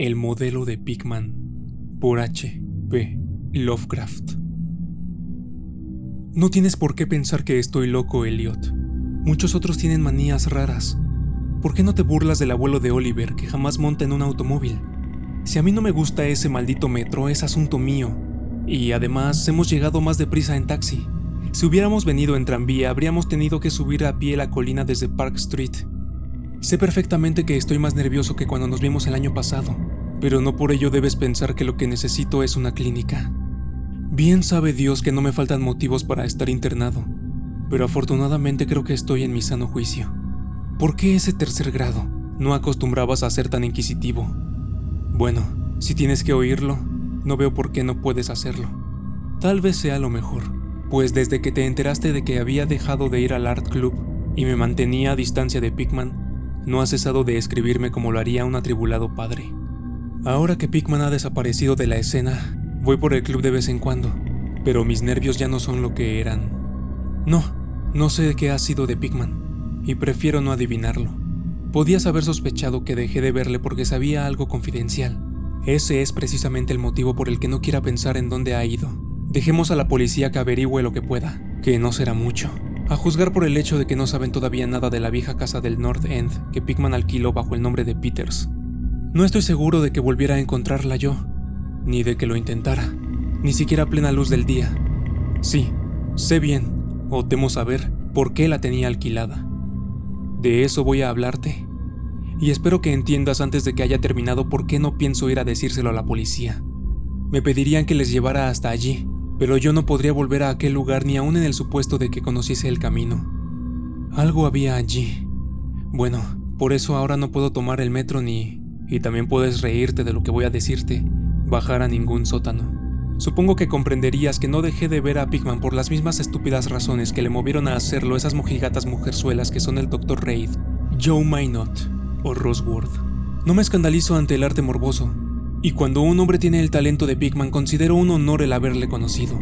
El modelo de Pickman, por H. P. Lovecraft. No tienes por qué pensar que estoy loco, Elliot. Muchos otros tienen manías raras. ¿Por qué no te burlas del abuelo de Oliver, que jamás monta en un automóvil? Si a mí no me gusta ese maldito metro, es asunto mío. Y además, hemos llegado más deprisa en taxi. Si hubiéramos venido en tranvía, habríamos tenido que subir a pie la colina desde Park Street. Sé perfectamente que estoy más nervioso que cuando nos vimos el año pasado, pero no por ello debes pensar que lo que necesito es una clínica. Bien sabe Dios que no me faltan motivos para estar internado, pero afortunadamente creo que estoy en mi sano juicio. ¿Por qué ese tercer grado? No acostumbrabas a ser tan inquisitivo. Bueno, si tienes que oírlo, no veo por qué no puedes hacerlo. Tal vez sea lo mejor, pues desde que te enteraste de que había dejado de ir al Art Club y me mantenía a distancia de Pickman, no has cesado de escribirme como lo haría un atribulado padre. Ahora que Pickman ha desaparecido de la escena, voy por el club de vez en cuando, pero mis nervios ya no son lo que eran. No sé qué ha sido de Pickman, y prefiero no adivinarlo. Podías haber sospechado que dejé de verle porque sabía algo confidencial. Ese es precisamente el motivo por el que no quiera pensar en dónde ha ido. Dejemos a la policía que averigüe lo que pueda, que no será mucho. A juzgar por el hecho de que no saben todavía nada de la vieja casa del North End que Pickman alquiló bajo el nombre de Peters. No estoy seguro de que volviera a encontrarla yo, ni de que lo intentara, ni siquiera a plena luz del día. Sí, sé bien, o temo saber, por qué la tenía alquilada. De eso voy a hablarte, y espero que entiendas antes de que haya terminado por qué no pienso ir a decírselo a la policía. Me pedirían que les llevara hasta allí, pero yo no podría volver a aquel lugar ni aún en el supuesto de que conociese el camino. Algo había allí. Bueno, por eso ahora no puedo tomar el metro ni, y también puedes reírte de lo que voy a decirte, bajar a ningún sótano. Supongo que comprenderías que no dejé de ver a Pickman por las mismas estúpidas razones que le movieron a hacerlo esas mojigatas mujerzuelas que son el Dr. Reid, Joe Minot o Rosworth. No me escandalizo ante el arte morboso, y cuando un hombre tiene el talento de Pickman considero un honor el haberle conocido,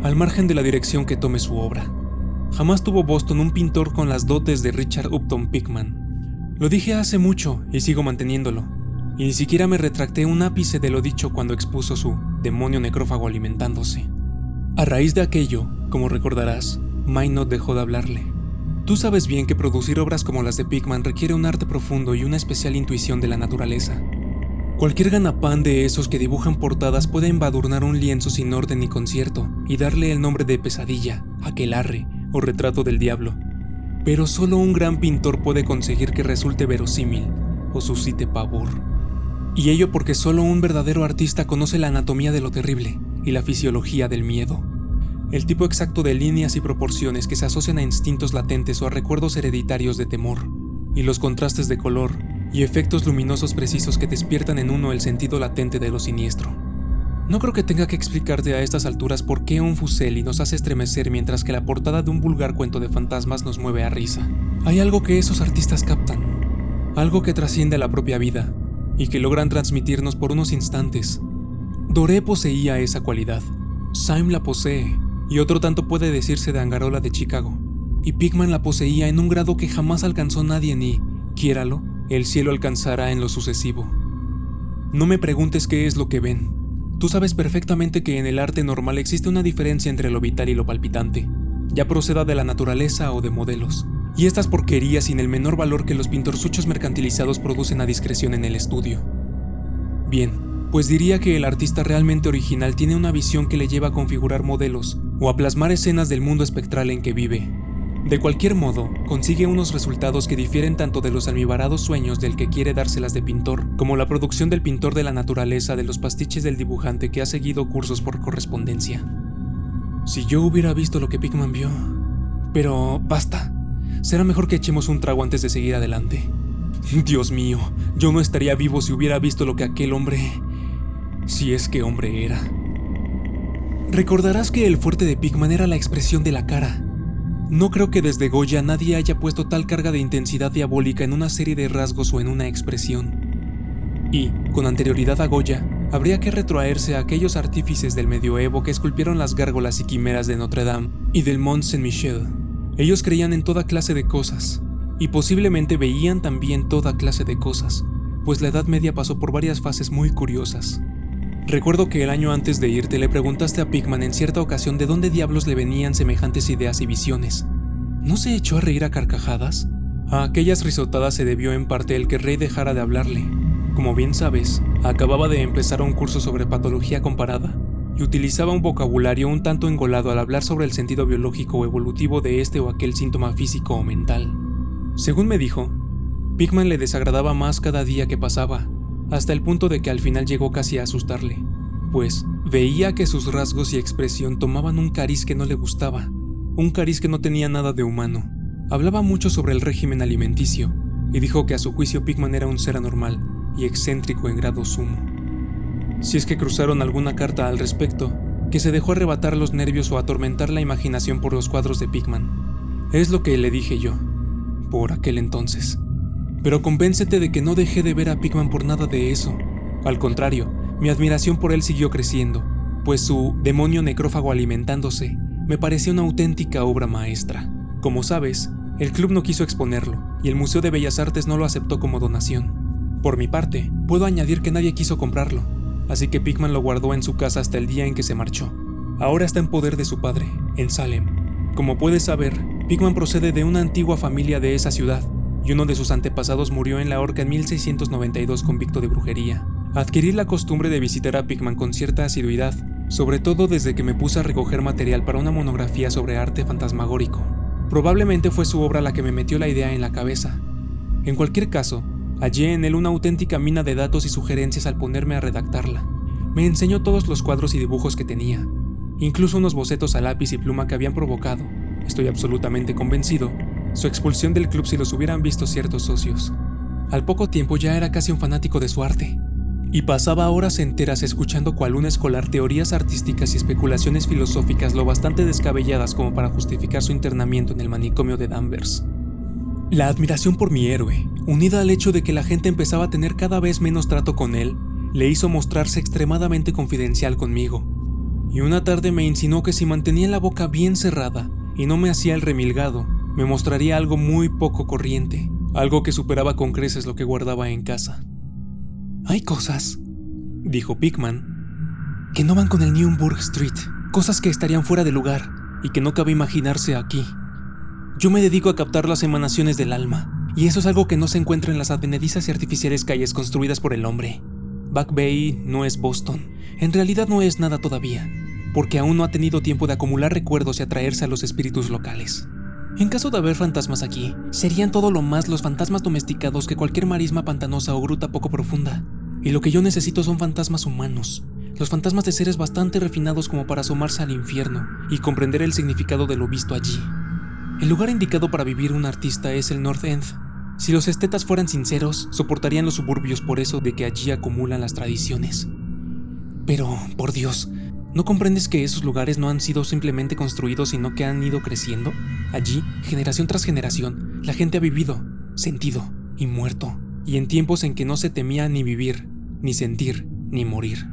al margen de la dirección que tome su obra. Jamás tuvo Boston un pintor con las dotes de Richard Upton Pickman. Lo dije hace mucho y sigo manteniéndolo, y ni siquiera me retracté un ápice de lo dicho cuando expuso su demonio necrófago alimentándose. A raíz de aquello, como recordarás, Minot dejó de hablarle. Tú sabes bien que producir obras como las de Pickman requiere un arte profundo y una especial intuición de la naturaleza. Cualquier ganapán de esos que dibujan portadas puede embadurnar un lienzo sin orden ni concierto y darle el nombre de pesadilla, aquelarre o retrato del diablo. Pero solo un gran pintor puede conseguir que resulte verosímil o suscite pavor. Y ello porque solo un verdadero artista conoce la anatomía de lo terrible y la fisiología del miedo. El tipo exacto de líneas y proporciones que se asocian a instintos latentes o a recuerdos hereditarios de temor, y los contrastes de color y efectos luminosos precisos que despiertan en uno el sentido latente de lo siniestro. No creo que tenga que explicarte a estas alturas por qué un Fuseli nos hace estremecer mientras que la portada de un vulgar cuento de fantasmas nos mueve a risa. Hay algo que esos artistas captan, algo que trasciende a la propia vida y que logran transmitirnos por unos instantes. Doré poseía esa cualidad, Syme la posee, y otro tanto puede decirse de Angarola de Chicago, y Pickman la poseía en un grado que jamás alcanzó nadie ni, quiéralo, el cielo alcanzará en lo sucesivo. No me preguntes qué es lo que ven. Tú sabes perfectamente que en el arte normal existe una diferencia entre lo vital y lo palpitante, ya proceda de la naturaleza o de modelos, y estas porquerías sin el menor valor que los pintorzuchos mercantilizados producen a discreción en el estudio. Bien, pues diría que el artista realmente original tiene una visión que le lleva a configurar modelos o a plasmar escenas del mundo espectral en que vive. De cualquier modo, consigue unos resultados que difieren tanto de los almibarados sueños del que quiere dárselas de pintor, como la producción del pintor de la naturaleza de los pastiches del dibujante que ha seguido cursos por correspondencia. Si yo hubiera visto lo que Pickman vio... Pero basta. Será mejor que echemos un trago antes de seguir adelante. Dios mío, yo no estaría vivo si hubiera visto lo que aquel hombre... si es que hombre era. Recordarás que el fuerte de Pickman era la expresión de la cara. No creo que desde Goya nadie haya puesto tal carga de intensidad diabólica en una serie de rasgos o en una expresión. Y, con anterioridad a Goya, habría que retrotraerse a aquellos artífices del medioevo que esculpieron las gárgolas y quimeras de Notre Dame y del Mont Saint-Michel. Ellos creían en toda clase de cosas, y posiblemente veían también toda clase de cosas, pues la Edad Media pasó por varias fases muy curiosas. Recuerdo que el año antes de irte le preguntaste a Pickman en cierta ocasión de dónde diablos le venían semejantes ideas y visiones. ¿No se echó a reír a carcajadas? A aquellas risotadas se debió en parte el que Rey dejara de hablarle. Como bien sabes, acababa de empezar un curso sobre patología comparada y utilizaba un vocabulario un tanto engolado al hablar sobre el sentido biológico o evolutivo de este o aquel síntoma físico o mental. Según me dijo, Pickman le desagradaba más cada día que pasaba, hasta el punto de que al final llegó casi a asustarle, pues veía que sus rasgos y expresión tomaban un cariz que no le gustaba, un cariz que no tenía nada de humano. Hablaba mucho sobre el régimen alimenticio, y dijo que a su juicio Pickman era un ser anormal y excéntrico en grado sumo. Si es que cruzaron alguna carta al respecto, que se dejó arrebatar los nervios o atormentar la imaginación por los cuadros de Pickman. Es lo que le dije yo, por aquel entonces. Pero convéncete de que no dejé de ver a Pickman por nada de eso. Al contrario, mi admiración por él siguió creciendo, pues su demonio necrófago alimentándose me parecía una auténtica obra maestra. Como sabes, el club no quiso exponerlo, y el Museo de Bellas Artes no lo aceptó como donación. Por mi parte, puedo añadir que nadie quiso comprarlo, así que Pickman lo guardó en su casa hasta el día en que se marchó. Ahora está en poder de su padre, en Salem. Como puedes saber, Pickman procede de una antigua familia de esa ciudad, y uno de sus antepasados murió en la horca en 1692 convicto de brujería. Adquirí la costumbre de visitar a Pickman con cierta asiduidad, sobre todo desde que me puse a recoger material para una monografía sobre arte fantasmagórico. Probablemente fue su obra la que me metió la idea en la cabeza. En cualquier caso, hallé en él una auténtica mina de datos y sugerencias al ponerme a redactarla. Me enseñó todos los cuadros y dibujos que tenía, incluso unos bocetos a lápiz y pluma que habían provocado, estoy absolutamente convencido, su expulsión del club si los hubieran visto ciertos socios. Al poco tiempo ya era casi un fanático de su arte, y pasaba horas enteras escuchando cual un escolar teorías artísticas y especulaciones filosóficas lo bastante descabelladas como para justificar su internamiento en el manicomio de Danvers. La admiración por mi héroe, unida al hecho de que la gente empezaba a tener cada vez menos trato con él, le hizo mostrarse extremadamente confidencial conmigo. Y una tarde me insinuó que si mantenía la boca bien cerrada y no me hacía el remilgado, me mostraría algo muy poco corriente, algo que superaba con creces lo que guardaba en casa. «Hay cosas», dijo Pickman, «que no van con el Newburgh Street, cosas que estarían fuera de lugar y que no cabe imaginarse aquí. Yo me dedico a captar las emanaciones del alma, y eso es algo que no se encuentra en las advenedizas y artificiales calles construidas por el hombre. Back Bay no es Boston, en realidad no es nada todavía, porque aún no ha tenido tiempo de acumular recuerdos y atraerse a los espíritus locales. En caso de haber fantasmas aquí, serían todo lo más los fantasmas domesticados que cualquier marisma pantanosa o gruta poco profunda. Y lo que yo necesito son fantasmas humanos, los fantasmas de seres bastante refinados como para asomarse al infierno y comprender el significado de lo visto allí. El lugar indicado para vivir un artista es el North End. Si los estetas fueran sinceros, soportarían los suburbios por eso de que allí acumulan las tradiciones. Pero, por Dios, ¿no comprendes que esos lugares no han sido simplemente construidos sino que han ido creciendo? Allí, generación tras generación, la gente ha vivido, sentido y muerto, y en tiempos en que no se temía ni vivir, ni sentir, ni morir.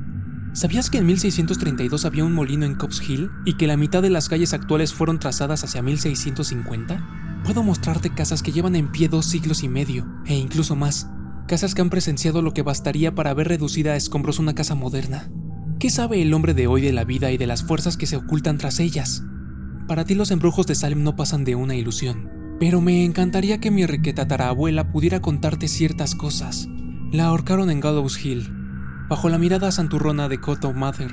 ¿Sabías que en 1632 había un molino en Copp's Hill y que la mitad de las calles actuales fueron trazadas hacia 1650? Puedo mostrarte casas que llevan en pie 2 siglos y medio, e incluso más, casas que han presenciado lo que bastaría para ver reducida a escombros una casa moderna. ¿Qué sabe el hombre de hoy de la vida y de las fuerzas que se ocultan tras ellas? Para ti los embrujos de Salem no pasan de una ilusión, pero me encantaría que mi tatarabuela pudiera contarte ciertas cosas. La ahorcaron en Gallows Hill, bajo la mirada santurrona de Cotto Mather.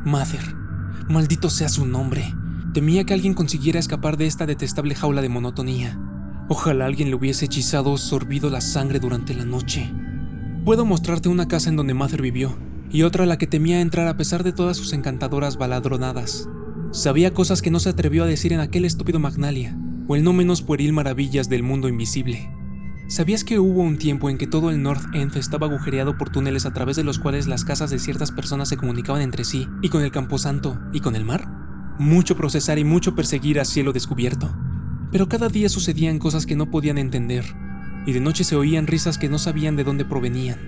Mather, maldito sea su nombre. Temía que alguien consiguiera escapar de esta detestable jaula de monotonía. Ojalá alguien le hubiese hechizado o sorbido la sangre durante la noche. Puedo mostrarte una casa en donde Mather vivió, y otra a la que temía entrar a pesar de todas sus encantadoras baladronadas. Sabía cosas que no se atrevió a decir en aquel estúpido Magnalia, o el no menos pueril Maravillas del Mundo Invisible. ¿Sabías que hubo un tiempo en que todo el North End estaba agujereado por túneles a través de los cuales las casas de ciertas personas se comunicaban entre sí, y con el camposanto, y con el mar? Mucho procesar y mucho perseguir a cielo descubierto. Pero cada día sucedían cosas que no podían entender, y de noche se oían risas que no sabían de dónde provenían.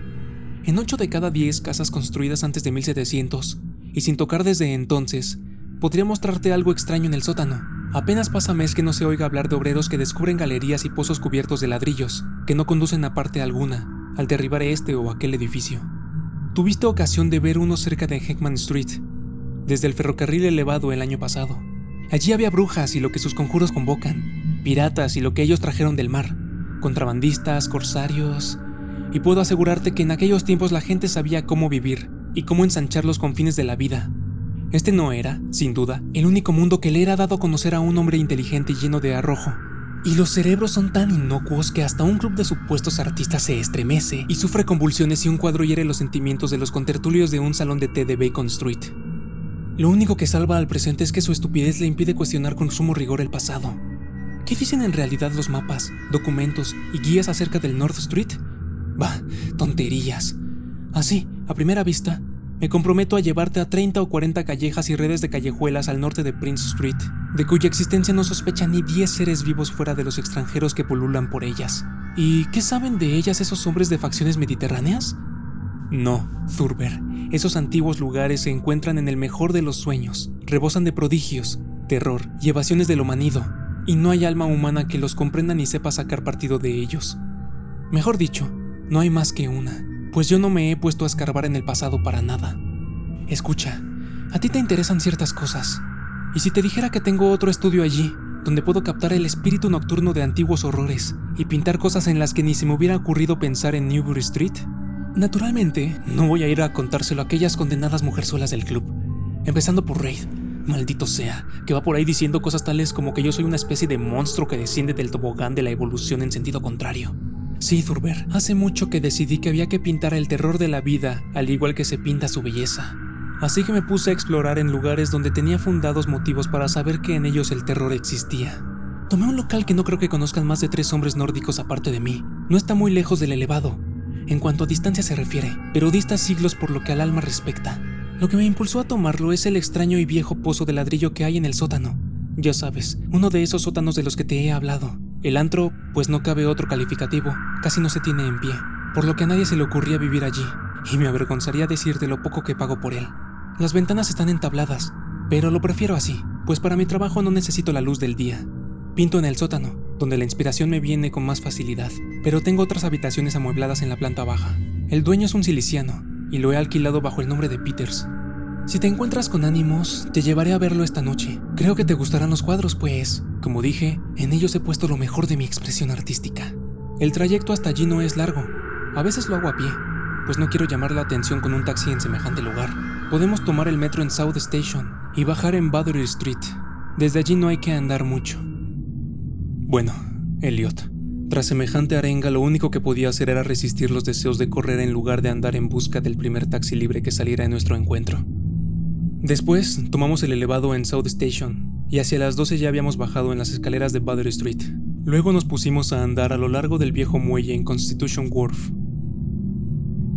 En 8 de cada 10 casas construidas antes de 1700, y sin tocar desde entonces, podría mostrarte algo extraño en el sótano. Apenas pasa mes que no se oiga hablar de obreros que descubren galerías y pozos cubiertos de ladrillos, que no conducen a parte alguna, al derribar este o aquel edificio. Tuviste ocasión de ver uno cerca de Heckman Street, desde el ferrocarril elevado el año pasado. Allí había brujas y lo que sus conjuros convocan, piratas y lo que ellos trajeron del mar, contrabandistas, corsarios, y puedo asegurarte que en aquellos tiempos la gente sabía cómo vivir y cómo ensanchar los confines de la vida. Este no era, sin duda, el único mundo que le era dado a conocer a un hombre inteligente y lleno de arrojo. Y los cerebros son tan inocuos que hasta un club de supuestos artistas se estremece y sufre convulsiones si un cuadro hiere los sentimientos de los contertulios de un salón de té de Bacon Street. Lo único que salva al presente es que su estupidez le impide cuestionar con sumo rigor el pasado. ¿Qué dicen en realidad los mapas, documentos y guías acerca del North Street? Bah, tonterías. Así, a primera vista, me comprometo a llevarte a 30 o 40 callejas y redes de callejuelas al norte de Prince Street, de cuya existencia no sospechan ni 10 seres vivos fuera de los extranjeros que pululan por ellas. ¿Y qué saben de ellas esos hombres de facciones mediterráneas? No, Thurber, esos antiguos lugares se encuentran en el mejor de los sueños, rebosan de prodigios, terror y evasiones de lo manido, y no hay alma humana que los comprenda ni sepa sacar partido de ellos. Mejor dicho, no hay más que una, pues yo no me he puesto a escarbar en el pasado para nada. Escucha, a ti te interesan ciertas cosas, y si te dijera que tengo otro estudio allí, donde puedo captar el espíritu nocturno de antiguos horrores y pintar cosas en las que ni se me hubiera ocurrido pensar en Newbury Street, naturalmente no voy a ir a contárselo a aquellas condenadas mujerzuelas del club, empezando por Reid, maldito sea, que va por ahí diciendo cosas tales como que yo soy una especie de monstruo que desciende del tobogán de la evolución en sentido contrario. Sí, Thurber, hace mucho que decidí que había que pintar el terror de la vida al igual que se pinta su belleza. Así que me puse a explorar en lugares donde tenía fundados motivos para saber que en ellos el terror existía. Tomé un local que no creo que conozcan más de 3 hombres nórdicos aparte de mí. No está muy lejos del elevado, en cuanto a distancia se refiere, pero dista siglos por lo que al alma respecta. Lo que me impulsó a tomarlo es el extraño y viejo pozo de ladrillo que hay en el sótano. Ya sabes, uno de esos sótanos de los que te he hablado. El antro, pues no cabe otro calificativo, casi no se tiene en pie, por lo que a nadie se le ocurría vivir allí, y me avergonzaría decirte lo poco que pago por él. Las ventanas están entabladas, pero lo prefiero así, pues para mi trabajo no necesito la luz del día. Pinto en el sótano, donde la inspiración me viene con más facilidad, pero tengo otras habitaciones amuebladas en la planta baja. El dueño es un siliciano, y lo he alquilado bajo el nombre de Peters. Si te encuentras con ánimos, te llevaré a verlo esta noche. Creo que te gustarán los cuadros, pues, como dije, en ellos he puesto lo mejor de mi expresión artística. El trayecto hasta allí no es largo, a veces lo hago a pie, pues no quiero llamar la atención con un taxi en semejante lugar. Podemos tomar el metro en South Station y bajar en Battery Street. Desde allí no hay que andar mucho. Bueno, Elliot, tras semejante arenga lo único que podía hacer era resistir los deseos de correr en lugar de andar en busca del primer taxi libre que saliera en nuestro encuentro. Después tomamos el elevado en South Station y hacia las 12 ya habíamos bajado en las escaleras de Battery Street. Luego nos pusimos a andar a lo largo del viejo muelle en Constitution Wharf.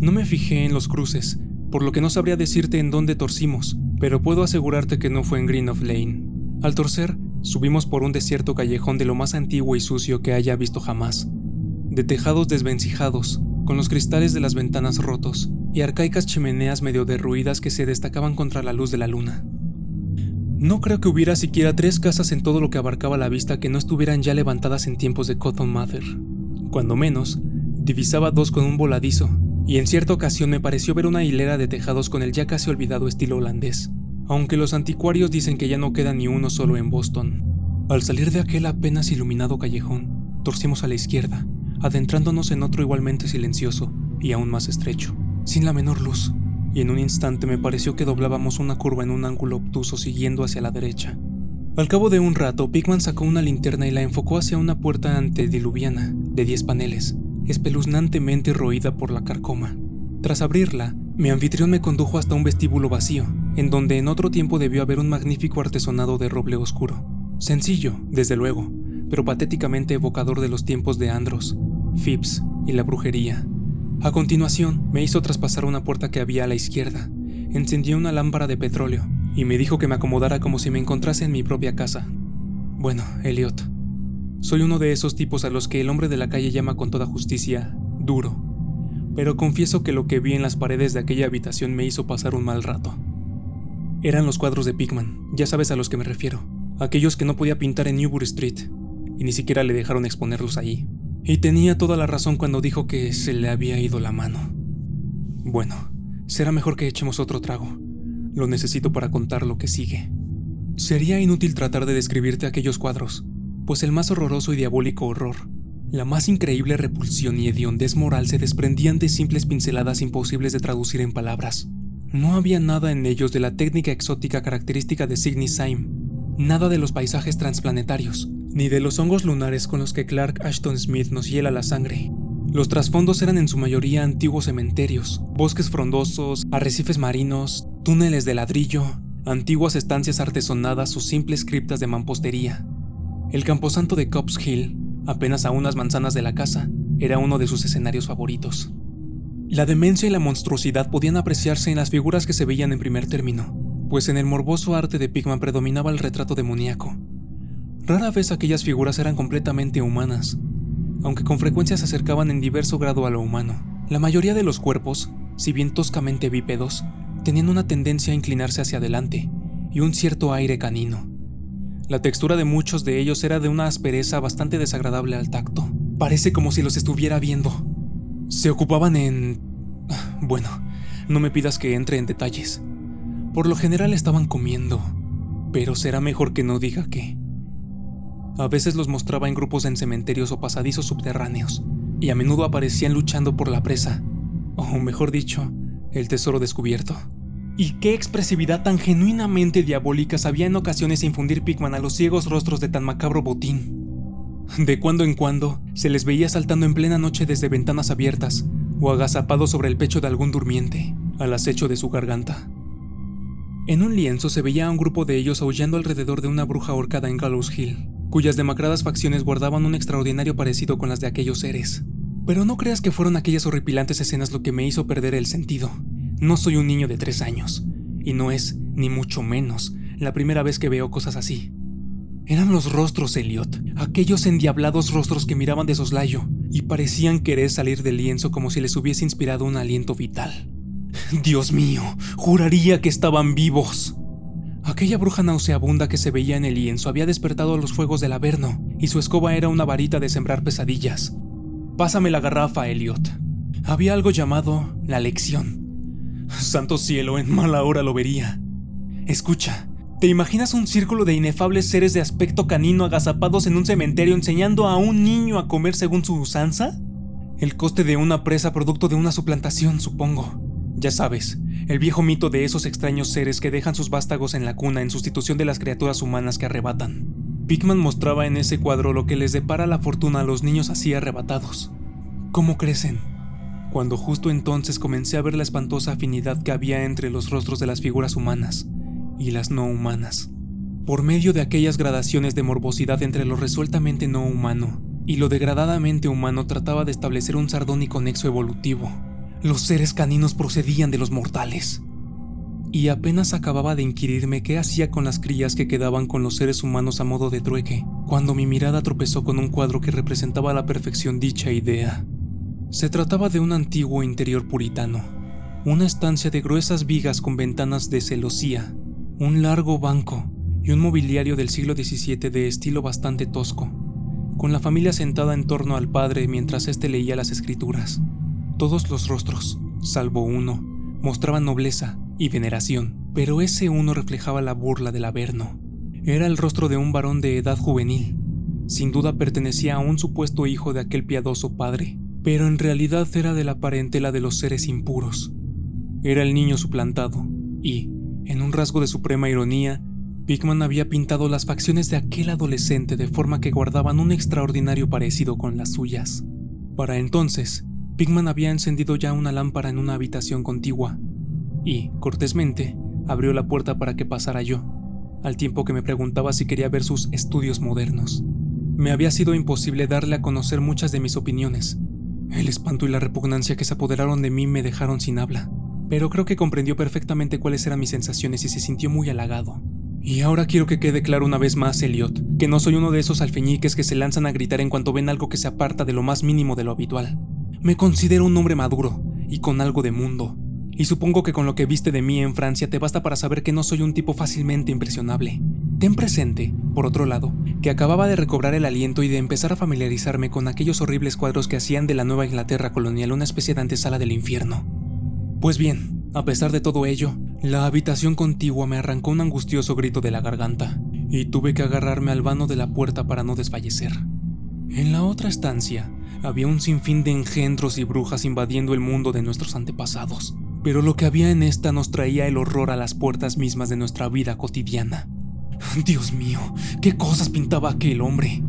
No me fijé en los cruces, por lo que no sabría decirte en dónde torcimos, pero puedo asegurarte que no fue en Greenough Lane. Al torcer, subimos por un desierto callejón de lo más antiguo y sucio que haya visto jamás, de tejados desvencijados, con los cristales de las ventanas rotos y arcaicas chimeneas medio derruidas que se destacaban contra la luz de la luna. No creo que hubiera siquiera 3 casas en todo lo que abarcaba la vista que no estuvieran ya levantadas en tiempos de Cotton Mather. Cuando menos, divisaba 2 con un voladizo, y en cierta ocasión me pareció ver una hilera de tejados con el ya casi olvidado estilo holandés, aunque los anticuarios dicen que ya no queda ni uno solo en Boston. Al salir de aquel apenas iluminado callejón, torcimos a la izquierda, adentrándonos en otro igualmente silencioso y aún más estrecho, sin la menor luz, y en un instante me pareció que doblábamos una curva en un ángulo obtuso siguiendo hacia la derecha. Al cabo de un rato, Pickman sacó una linterna y la enfocó hacia una puerta antediluviana, de 10 paneles, espeluznantemente roída por la carcoma. Tras abrirla, mi anfitrión me condujo hasta un vestíbulo vacío, en donde en otro tiempo debió haber un magnífico artesonado de roble oscuro. Sencillo, desde luego, pero patéticamente evocador de los tiempos de Andros, Phipps y la brujería. A continuación, me hizo traspasar una puerta que había a la izquierda, encendió una lámpara de petróleo y me dijo que me acomodara como si me encontrase en mi propia casa. Bueno, Elliot, soy uno de esos tipos a los que el hombre de la calle llama con toda justicia duro, pero confieso que lo que vi en las paredes de aquella habitación me hizo pasar un mal rato. Eran los cuadros de Pickman, ya sabes a los que me refiero, aquellos que no podía pintar en Newbury Street, y ni siquiera le dejaron exponerlos allí. Y tenía toda la razón cuando dijo que se le había ido la mano. Bueno, será mejor que echemos otro trago. Lo necesito para contar lo que sigue. Sería inútil tratar de describirte aquellos cuadros, pues el más horroroso y diabólico horror, la más increíble repulsión y hediondez moral se desprendían de simples pinceladas imposibles de traducir en palabras. No había nada en ellos de la técnica exótica característica de Sidney Sime, nada de los paisajes transplanetarios, ni de los hongos lunares con los que Clark Ashton Smith nos hiela la sangre. Los trasfondos eran en su mayoría antiguos cementerios, bosques frondosos, arrecifes marinos, túneles de ladrillo, antiguas estancias artesonadas o simples criptas de mampostería. El camposanto de Copp's Hill, apenas a unas manzanas de la casa, era uno de sus escenarios favoritos. La demencia y la monstruosidad podían apreciarse en las figuras que se veían en primer término, pues en el morboso arte de Pickman predominaba el retrato demoníaco. Rara vez aquellas figuras eran completamente humanas, aunque con frecuencia se acercaban en diverso grado a lo humano. La mayoría de los cuerpos, si bien toscamente bípedos, tenían una tendencia a inclinarse hacia adelante y un cierto aire canino. La textura de muchos de ellos era de una aspereza bastante desagradable al tacto. Parece como si los estuviera viendo. Se ocupaban en... Bueno, no me pidas que entre en detalles. Por lo general estaban comiendo, pero será mejor que no diga qué. A veces los mostraba en grupos en cementerios o pasadizos subterráneos, y a menudo aparecían luchando por la presa, o mejor dicho, el tesoro descubierto. Y qué expresividad tan genuinamente diabólica sabía en ocasiones infundir Pickman a los ciegos rostros de tan macabro botín. De cuando en cuando, se les veía saltando en plena noche desde ventanas abiertas, o agazapados sobre el pecho de algún durmiente, al acecho de su garganta. En un lienzo se veía a un grupo de ellos aullando alrededor de una bruja ahorcada en Gallows Hill, cuyas demacradas facciones guardaban un extraordinario parecido con las de aquellos seres. Pero no creas que fueron aquellas horripilantes escenas lo que me hizo perder el sentido. No soy un niño de 3 años, y no es, ni mucho menos, la primera vez que veo cosas así. Eran los rostros, Elliot, aquellos endiablados rostros que miraban de soslayo y parecían querer salir del lienzo como si les hubiese inspirado un aliento vital. Dios mío, juraría que estaban vivos. Aquella bruja nauseabunda que se veía en el lienzo había despertado a los fuegos del Averno, y su escoba era una varita de sembrar pesadillas. Pásame la garrafa, Elliot. Había algo llamado la lección. Santo cielo, en mala hora lo vería. Escucha, ¿te imaginas un círculo de inefables seres de aspecto canino agazapados en un cementerio enseñando a un niño a comer según su usanza? El coste de una presa producto de una suplantación, supongo. Ya sabes, el viejo mito de esos extraños seres que dejan sus vástagos en la cuna en sustitución de las criaturas humanas que arrebatan. Pickman mostraba en ese cuadro lo que les depara la fortuna a los niños así arrebatados. ¿Cómo crecen? Cuando justo entonces comencé a ver la espantosa afinidad que había entre los rostros de las figuras humanas y las no humanas. Por medio de aquellas gradaciones de morbosidad entre lo resueltamente no humano y lo degradadamente humano trataba de establecer un sardónico nexo evolutivo. Los seres caninos procedían de los mortales. Y apenas acababa de inquirirme qué hacía con las crías que quedaban con los seres humanos a modo de trueque, cuando mi mirada tropezó con un cuadro que representaba a la perfección dicha idea. Se trataba de un antiguo interior puritano, una estancia de gruesas vigas con ventanas de celosía, un largo banco y un mobiliario del siglo XVII de estilo bastante tosco, con la familia sentada en torno al padre mientras éste leía las escrituras. Todos los rostros, salvo uno, mostraban nobleza y veneración, pero ese uno reflejaba la burla del Averno. Era el rostro de un varón de edad juvenil. Sin duda pertenecía a un supuesto hijo de aquel piadoso padre, pero en realidad era de la parentela de los seres impuros. Era el niño suplantado, y, en un rasgo de suprema ironía, Pickman había pintado las facciones de aquel adolescente de forma que guardaban un extraordinario parecido con las suyas. Para entonces, Pickman había encendido ya una lámpara en una habitación contigua, y, cortésmente, abrió la puerta para que pasara yo, al tiempo que me preguntaba si quería ver sus estudios modernos. Me había sido imposible darle a conocer muchas de mis opiniones. El espanto y la repugnancia que se apoderaron de mí me dejaron sin habla, pero creo que comprendió perfectamente cuáles eran mis sensaciones y se sintió muy halagado. Y ahora quiero que quede claro una vez más, Elliot, que no soy uno de esos alfeñiques que se lanzan a gritar en cuanto ven algo que se aparta de lo más mínimo de lo habitual. Me considero un hombre maduro y con algo de mundo, y supongo que con lo que viste de mí en Francia te basta para saber que no soy un tipo fácilmente impresionable. Ten presente, por otro lado, que acababa de recobrar el aliento y de empezar a familiarizarme con aquellos horribles cuadros que hacían de la Nueva Inglaterra colonial una especie de antesala del infierno. Pues bien, a pesar de todo ello, la habitación contigua me arrancó un angustioso grito de la garganta, y tuve que agarrarme al vano de la puerta para no desfallecer. En la otra estancia, había un sinfín de engendros y brujas invadiendo el mundo de nuestros antepasados, pero lo que había en esta nos traía el horror a las puertas mismas de nuestra vida cotidiana. Dios mío, qué cosas pintaba aquel hombre.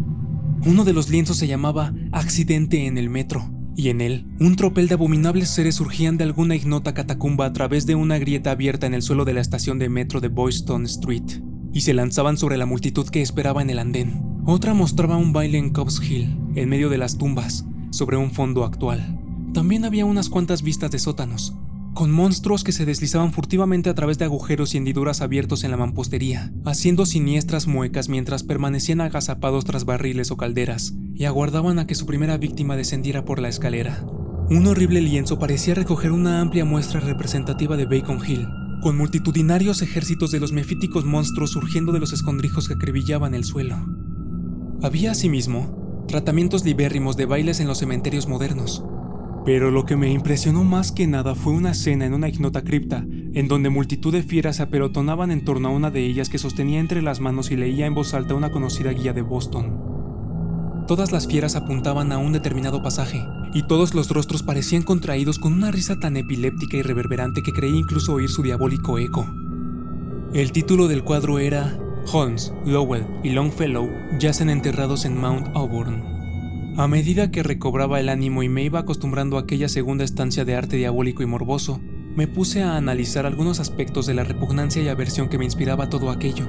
Uno de los lienzos se llamaba Accidente en el metro, y en él, un tropel de abominables seres surgían de alguna ignota catacumba a través de una grieta abierta en el suelo de la estación de metro de Boylston Street, y se lanzaban sobre la multitud que esperaba en el andén. Otra mostraba un baile en Cobb's Hill, en medio de las tumbas, sobre un fondo actual. También había unas cuantas vistas de sótanos, con monstruos que se deslizaban furtivamente a través de agujeros y hendiduras abiertos en la mampostería, haciendo siniestras muecas mientras permanecían agazapados tras barriles o calderas, y aguardaban a que su primera víctima descendiera por la escalera. Un horrible lienzo parecía recoger una amplia muestra representativa de Beacon Hill, con multitudinarios ejércitos de los mefíticos monstruos surgiendo de los escondrijos que acribillaban el suelo. Había asimismo tratamientos libérrimos de bailes en los cementerios modernos. Pero lo que me impresionó más que nada fue una escena en una ignota cripta, en donde multitud de fieras se apelotonaban en torno a una de ellas que sostenía entre las manos y leía en voz alta una conocida guía de Boston. Todas las fieras apuntaban a un determinado pasaje, y todos los rostros parecían contraídos con una risa tan epiléptica y reverberante que creí incluso oír su diabólico eco. El título del cuadro era Holmes, Lowell y Longfellow yacen enterrados en Mount Auburn. A medida que recobraba el ánimo y me iba acostumbrando a aquella segunda estancia de arte diabólico y morboso, me puse a analizar algunos aspectos de la repugnancia y aversión que me inspiraba todo aquello.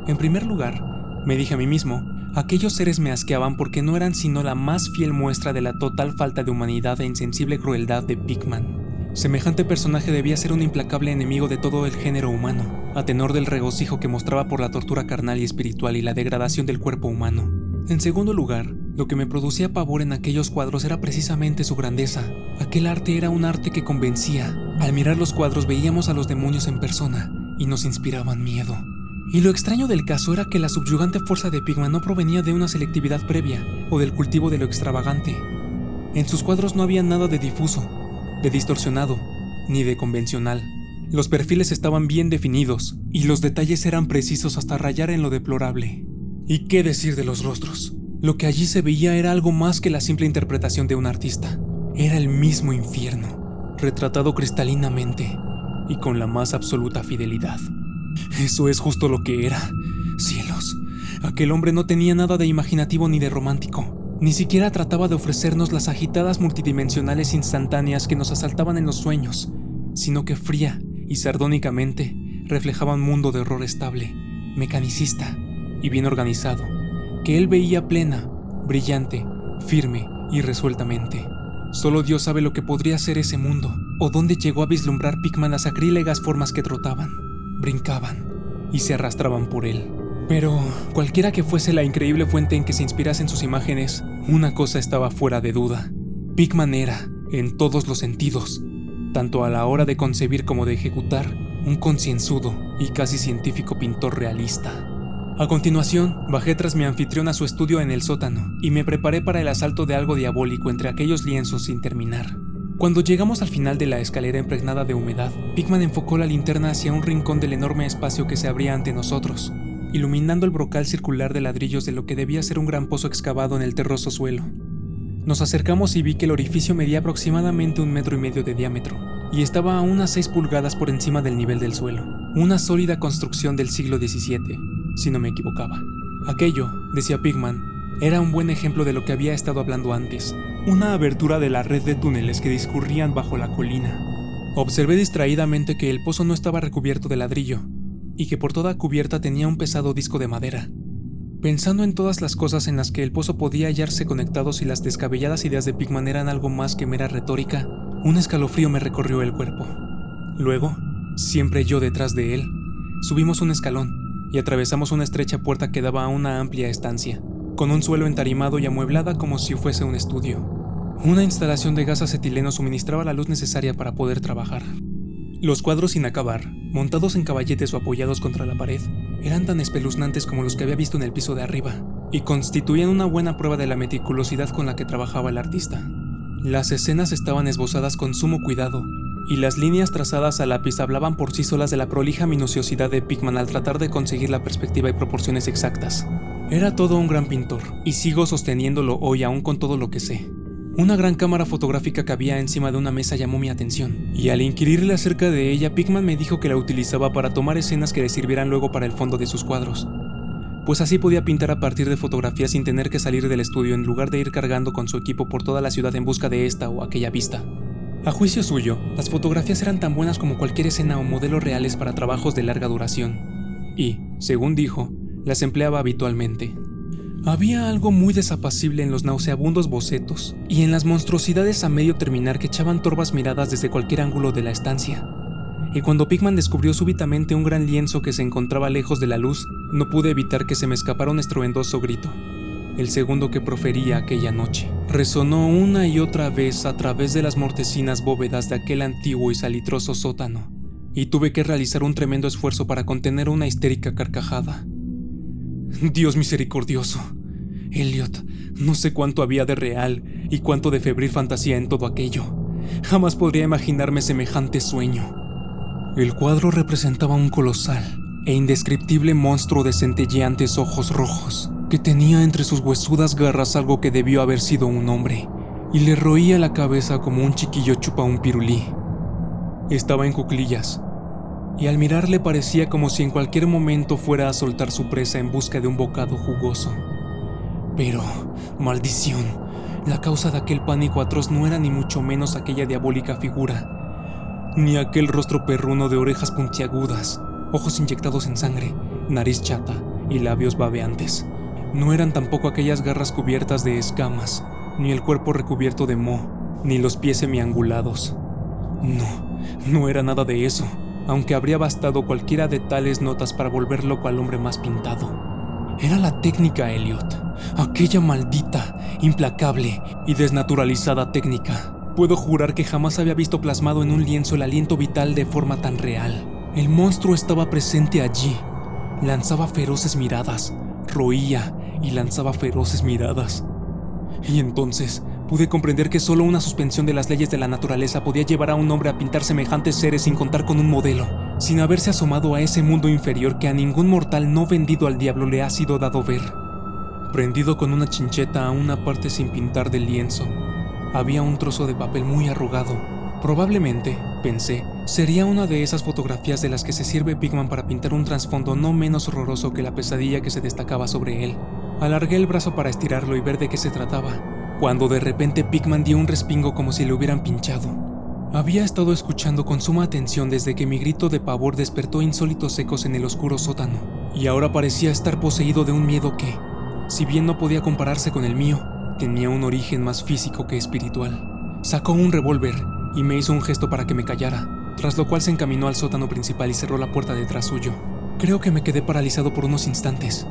En primer lugar, me dije a mí mismo, aquellos seres me asqueaban porque no eran sino la más fiel muestra de la total falta de humanidad e insensible crueldad de Pickman. Semejante personaje debía ser un implacable enemigo de todo el género humano, a tenor del regocijo que mostraba por la tortura carnal y espiritual y la degradación del cuerpo humano. En segundo lugar, lo que me producía pavor en aquellos cuadros era precisamente su grandeza. Aquel arte era un arte que convencía. Al mirar los cuadros veíamos a los demonios en persona y nos inspiraban miedo. Y lo extraño del caso era que la subyugante fuerza de Pickman no provenía de una selectividad previa o del cultivo de lo extravagante. En sus cuadros no había nada de difuso, de distorsionado, ni de convencional. Los perfiles estaban bien definidos y los detalles eran precisos hasta rayar en lo deplorable. ¿Y qué decir de los rostros? Lo que allí se veía era algo más que la simple interpretación de un artista. Era el mismo infierno, retratado cristalinamente y con la más absoluta fidelidad. Eso es justo lo que era. Cielos, aquel hombre no tenía nada de imaginativo ni de romántico. Ni siquiera trataba de ofrecernos las agitadas multidimensionales instantáneas que nos asaltaban en los sueños, sino que fría y sardónicamente reflejaba un mundo de horror estable, mecanicista y bien organizado, que él veía plena, brillante, firme y resueltamente. Solo Dios sabe lo que podría ser ese mundo, o dónde llegó a vislumbrar Pickman las sacrílegas formas que trotaban, brincaban y se arrastraban por él. Pero, cualquiera que fuese la increíble fuente en que se inspirasen sus imágenes, una cosa estaba fuera de duda. Pickman era, en todos los sentidos, tanto a la hora de concebir como de ejecutar, un concienzudo y casi científico pintor realista. A continuación, bajé tras mi anfitrión a su estudio en el sótano y me preparé para el asalto de algo diabólico entre aquellos lienzos sin terminar. Cuando llegamos al final de la escalera impregnada de humedad, Pickman enfocó la linterna hacia un rincón del enorme espacio que se abría ante nosotros, iluminando el brocal circular de ladrillos de lo que debía ser un gran pozo excavado en el terroso suelo. Nos acercamos y vi que el orificio medía aproximadamente 1,5 metros de diámetro y estaba a unas 6 pulgadas por encima del nivel del suelo. Una sólida construcción del siglo XVII, si no me equivocaba. Aquello, decía Pickman, era un buen ejemplo de lo que había estado hablando antes, una abertura de la red de túneles que discurrían bajo la colina. Observé distraídamente que el pozo no estaba recubierto de ladrillo, y que por toda cubierta tenía un pesado disco de madera. Pensando en todas las cosas en las que el pozo podía hallarse conectado si las descabelladas ideas de Pickman eran algo más que mera retórica, un escalofrío me recorrió el cuerpo. Luego, siempre yo detrás de él, subimos un escalón y atravesamos una estrecha puerta que daba a una amplia estancia, con un suelo entarimado y amueblada como si fuese un estudio. Una instalación de gas acetileno suministraba la luz necesaria para poder trabajar. Los cuadros sin acabar, montados en caballetes o apoyados contra la pared, Eran tan espeluznantes como los que había visto en el piso de arriba, y constituían una buena prueba de la meticulosidad con la que trabajaba el artista. Las escenas estaban esbozadas con sumo cuidado, y las líneas trazadas a lápiz hablaban por sí solas de la prolija minuciosidad de Pickman al tratar de conseguir la perspectiva y proporciones exactas. Era todo un gran pintor, y sigo sosteniéndolo hoy aún con todo lo que sé. Una gran cámara fotográfica que había encima de una mesa llamó mi atención, y al inquirirle acerca de ella, Pickman me dijo que la utilizaba para tomar escenas que le sirvieran luego para el fondo de sus cuadros, pues así podía pintar a partir de fotografías sin tener que salir del estudio en lugar de ir cargando con su equipo por toda la ciudad en busca de esta o aquella vista. A juicio suyo, las fotografías eran tan buenas como cualquier escena o modelos reales para trabajos de larga duración, y, según dijo, las empleaba habitualmente. Había algo muy desapacible en los nauseabundos bocetos y en las monstruosidades a medio terminar que echaban torvas miradas desde cualquier ángulo de la estancia. Y cuando Pickman descubrió súbitamente un gran lienzo que se encontraba lejos de la luz, no pude evitar que se me escapara un estruendoso grito. El segundo que profería aquella noche. Resonó una y otra vez a través de las mortecinas bóvedas de aquel antiguo y salitroso sótano, y tuve que realizar un tremendo esfuerzo para contener una histérica carcajada. Dios misericordioso. Elliot, no sé cuánto había de real y cuánto de febril fantasía en todo aquello. Jamás podría imaginarme semejante sueño. El cuadro representaba un colosal e indescriptible monstruo de centelleantes ojos rojos, que tenía entre sus huesudas garras algo que debió haber sido un hombre, y le roía la cabeza como un chiquillo chupa un pirulí. Estaba en cuclillas, y al mirarle parecía como si en cualquier momento fuera a soltar su presa en busca de un bocado jugoso. Pero, maldición, la causa de aquel pánico atroz no era ni mucho menos aquella diabólica figura, ni aquel rostro perruno de orejas puntiagudas, ojos inyectados en sangre, nariz chata y labios babeantes. No eran tampoco aquellas garras cubiertas de escamas, ni el cuerpo recubierto de moho, ni los pies semiangulados. No era nada de eso, aunque habría bastado cualquiera de tales notas para volver loco al hombre más pintado. Era la técnica, Elliot, aquella maldita, implacable y desnaturalizada técnica. Puedo jurar que jamás había visto plasmado en un lienzo el aliento vital de forma tan real. El monstruo estaba presente allí, lanzaba feroces miradas, roía y lanzaba feroces miradas. Y entonces pude comprender que solo una suspensión de las leyes de la naturaleza podía llevar a un hombre a pintar semejantes seres sin contar con un modelo, sin haberse asomado a ese mundo inferior que a ningún mortal no vendido al diablo le ha sido dado ver. Prendido con una chincheta a una parte sin pintar del lienzo, había un trozo de papel muy arrugado. Probablemente, pensé, sería una de esas fotografías de las que se sirve Pickman para pintar un trasfondo no menos horroroso que la pesadilla que se destacaba sobre él. Alargué el brazo para estirarlo y ver de qué se trataba, cuando de repente Pickman dio un respingo como si le hubieran pinchado. Había estado escuchando con suma atención desde que mi grito de pavor despertó insólitos ecos en el oscuro sótano, y ahora parecía estar poseído de un miedo que, si bien no podía compararse con el mío, tenía un origen más físico que espiritual. Sacó un revólver y me hizo un gesto para que me callara, tras lo cual se encaminó al sótano principal y cerró la puerta detrás suyo. Creo que me quedé paralizado por unos instantes.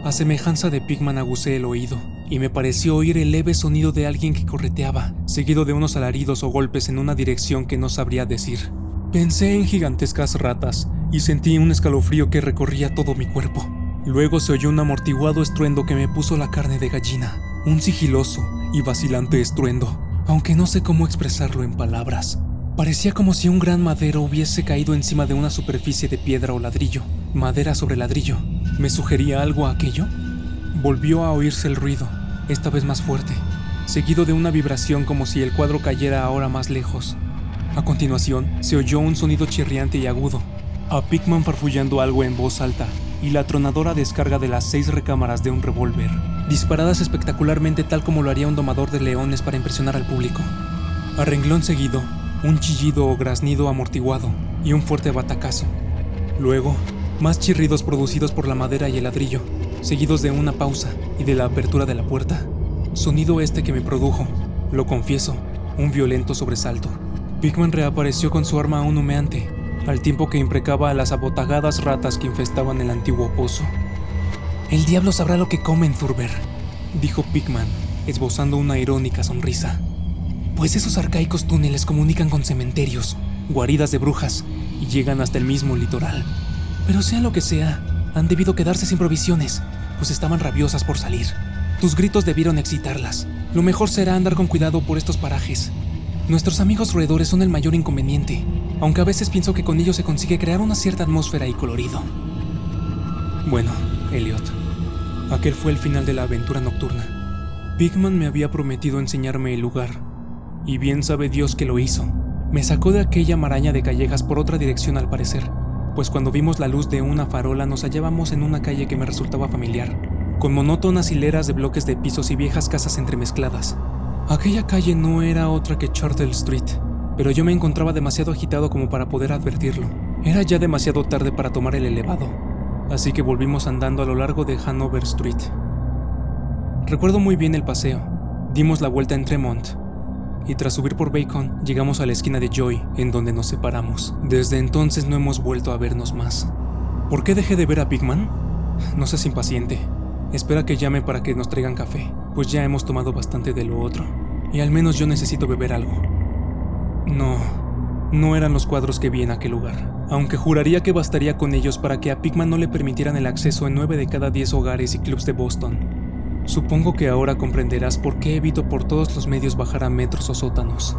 A semejanza de Pickman aguzé el oído, y me pareció oír el leve sonido de alguien que correteaba, seguido de unos alaridos o golpes en una dirección que no sabría decir. Pensé en gigantescas ratas, y sentí un escalofrío que recorría todo mi cuerpo. Luego se oyó un amortiguado estruendo que me puso la carne de gallina, un sigiloso y vacilante estruendo, aunque no sé cómo expresarlo en palabras. Parecía como si un gran madero hubiese caído encima de una superficie de piedra o ladrillo, madera sobre ladrillo. ¿Me sugería algo aquello? Volvió a oírse el ruido, esta vez más fuerte, seguido de una vibración como si el cuadro cayera ahora más lejos. A continuación, se oyó un sonido chirriante y agudo, a Pickman farfullando algo en voz alta, y la atronadora descarga de las 6 recámaras de un revólver, disparadas espectacularmente tal como lo haría un domador de leones para impresionar al público. A renglón seguido, un chillido o graznido amortiguado y un fuerte batacazo. Luego, más chirridos producidos por la madera y el ladrillo, seguidos de una pausa y de la apertura de la puerta. Sonido este que me produjo, lo confieso, un violento sobresalto. Pickman reapareció con su arma aún humeante, al tiempo que imprecaba a las abotagadas ratas que infestaban el antiguo pozo. «El diablo sabrá lo que comen, Thurber», dijo Pickman, esbozando una irónica sonrisa. «Pues esos arcaicos túneles comunican con cementerios, guaridas de brujas, y llegan hasta el mismo litoral. Pero sea lo que sea, Han debido quedarse sin provisiones, pues estaban rabiosas por salir. Tus gritos debieron excitarlas. Lo mejor será andar con cuidado por estos parajes. Nuestros amigos roedores son el mayor inconveniente, aunque a veces pienso que con ellos se consigue crear una cierta atmósfera y colorido. Bueno, Elliot, aquel fue el final de la aventura nocturna. Pigman me había prometido enseñarme el lugar, y bien sabe Dios que lo hizo. Me sacó de aquella maraña de callejas por otra dirección al parecer, pues cuando vimos la luz de una farola nos hallábamos en una calle que me resultaba familiar, con monótonas hileras de bloques de pisos y viejas casas entremezcladas. Aquella calle no era otra que Charter Street, pero yo me encontraba demasiado agitado como para poder advertirlo. Era ya demasiado tarde para tomar el elevado, así que volvimos andando a lo largo de Hanover Street. Recuerdo muy bien el paseo. Dimos la vuelta en Tremont, y tras subir por Bacon, llegamos a la esquina de Joy, en donde nos separamos. Desde entonces no hemos vuelto a vernos más. ¿Por qué dejé de ver a Pigman? No seas impaciente. Espera que llame para que nos traigan café, pues ya hemos tomado bastante de lo otro, y al menos yo necesito beber algo. No eran los cuadros que vi en aquel lugar, aunque juraría que bastaría con ellos para que a Pigman no le permitieran el acceso en 9 de cada 10 hogares y clubs de Boston. Supongo que ahora comprenderás por qué evito por todos los medios bajar a metros o sótanos.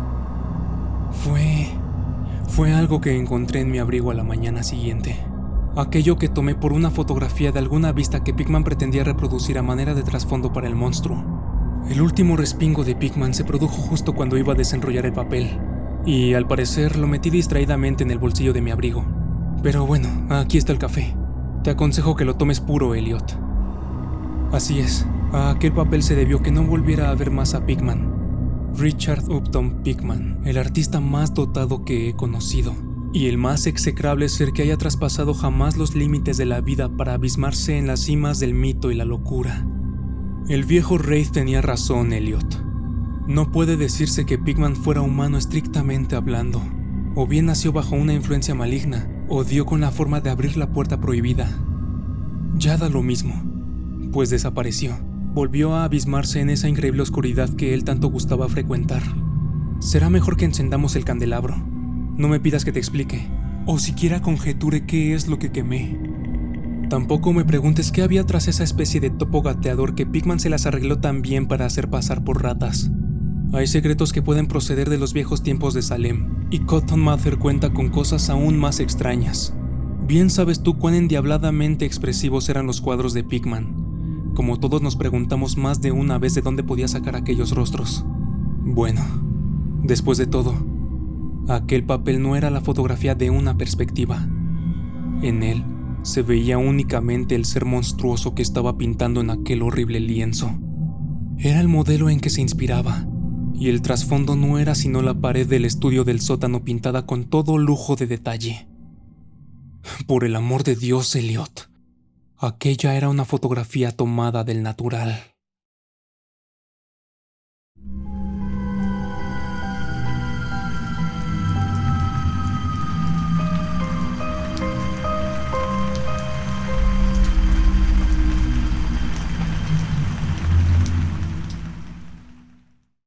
Fue algo que encontré en mi abrigo a la mañana siguiente. Aquello que tomé por una fotografía de alguna vista que Pigman pretendía reproducir a manera de trasfondo para el monstruo. El último respingo de Pigman se produjo justo cuando iba a desenrollar el papel, y al parecer lo metí distraídamente en el bolsillo de mi abrigo. Pero bueno, aquí está el café. Te aconsejo que lo tomes puro, Elliot. Así es, a aquel papel se debió que no volviera a ver más a Pigman. Richard Upton Pigman, el artista más dotado que he conocido, y el más execrable ser que haya traspasado jamás los límites de la vida para abismarse en las cimas del mito y la locura. El viejo Wraith tenía razón, Elliot. No puede decirse que Pigman fuera humano estrictamente hablando. O bien nació bajo una influencia maligna, o dio con la forma de abrir la puerta prohibida. Ya da lo mismo, pues desapareció. Volvió a abismarse en esa increíble oscuridad que él tanto gustaba frecuentar. Será mejor que encendamos el candelabro. No me pidas que te explique, o siquiera conjeture qué es lo que quemé. Tampoco me preguntes qué había tras esa especie de topo gateador que Pigman se las arregló tan bien para hacer pasar por ratas. Hay secretos que pueden proceder de los viejos tiempos de Salem, y Cotton Mather cuenta con cosas aún más extrañas. Bien sabes tú cuán endiabladamente expresivos eran los cuadros de Pigman, como todos nos preguntamos más de una vez de dónde podía sacar aquellos rostros. Bueno, después de todo, aquel papel no era la fotografía de una perspectiva. En él se veía únicamente el ser monstruoso que estaba pintando en aquel horrible lienzo. Era el modelo en que se inspiraba, y el trasfondo no era sino la pared del estudio del sótano pintada con todo lujo de detalle. Por el amor de Dios, Elliot, aquella era una fotografía tomada del natural.